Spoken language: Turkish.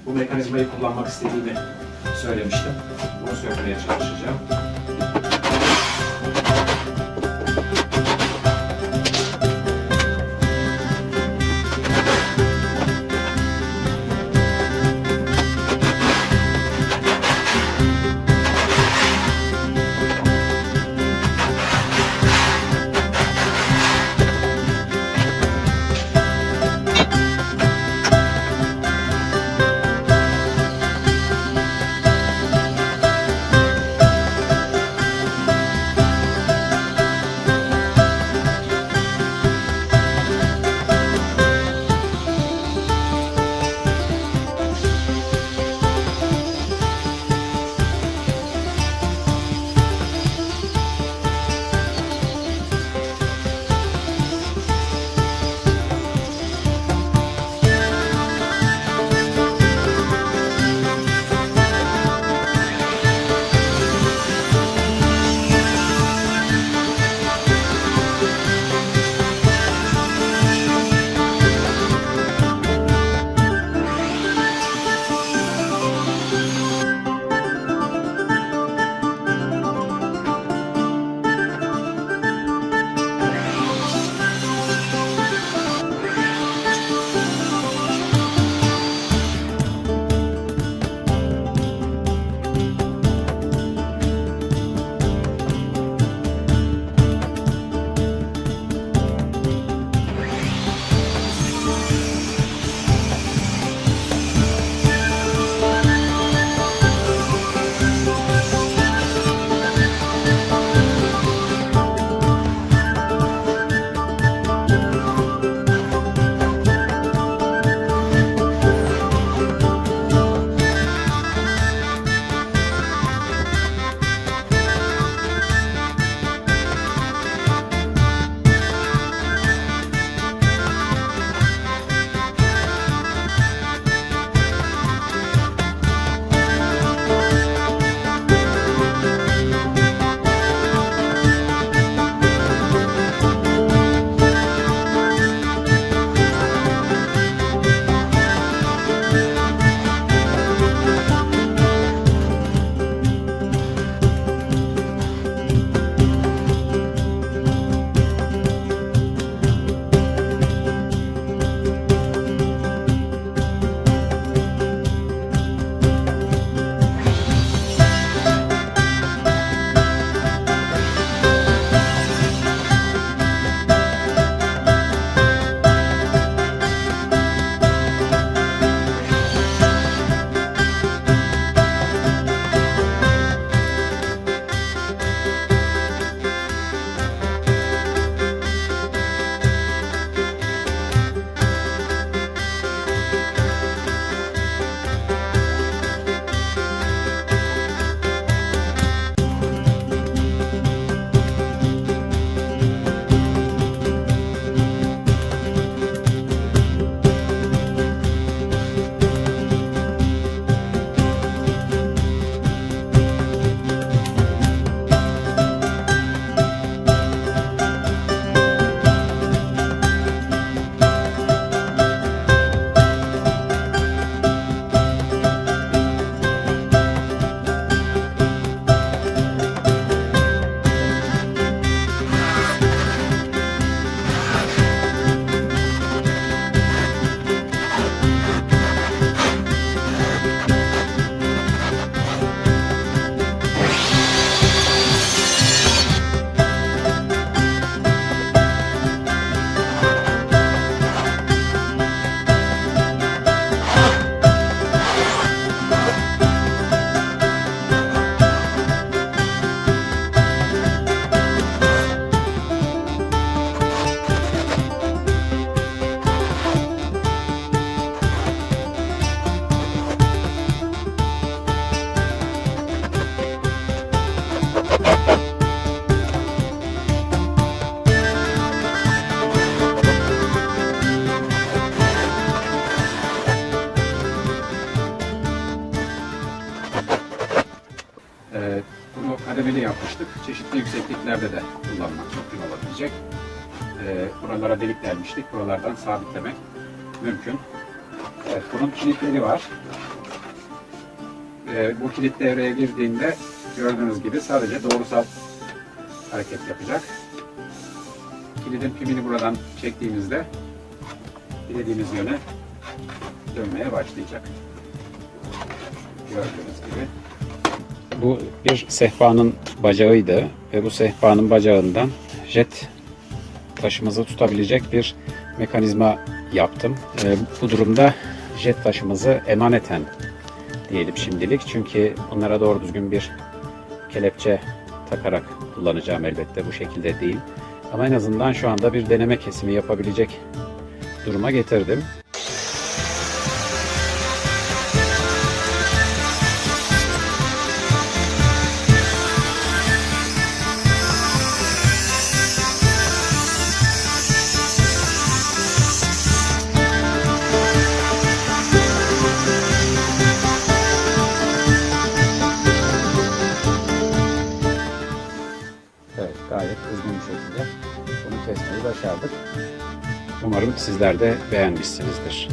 bu mekanizmayı kullanmak istediğimi söylemiştim. Bunu sökmeye çalışacağım. Bunu kademeli yapmıştık. Çeşitli yüksekliklerde de kullanmak mümkün olabilecek. Buralara delik delmiştik. Buralardan sabitlemek mümkün. Evet, bunun kilitleri var. Bu kilit devreye girdiğinde gördüğünüz gibi sadece doğrusal hareket yapacak. Kilidin pimini buradan çektiğimizde dilediğimiz yöne dönmeye başlayacak. Gördüğünüz gibi. Bu bir sehpanın bacağıydı ve bu sehpanın bacağından jet taşımızı tutabilecek bir mekanizma yaptım. Bu durumda jet taşımızı emaneten diyelim şimdilik. Çünkü bunlara doğru düzgün bir kelepçe takarak kullanacağım elbette, bu şekilde değil. Ama en azından şu anda bir deneme kesimi yapabilecek duruma getirdim. Evet, gayet hızlı bir şekilde bunu kesmeyi başardık. Umarım sizler de beğenmişsinizdir.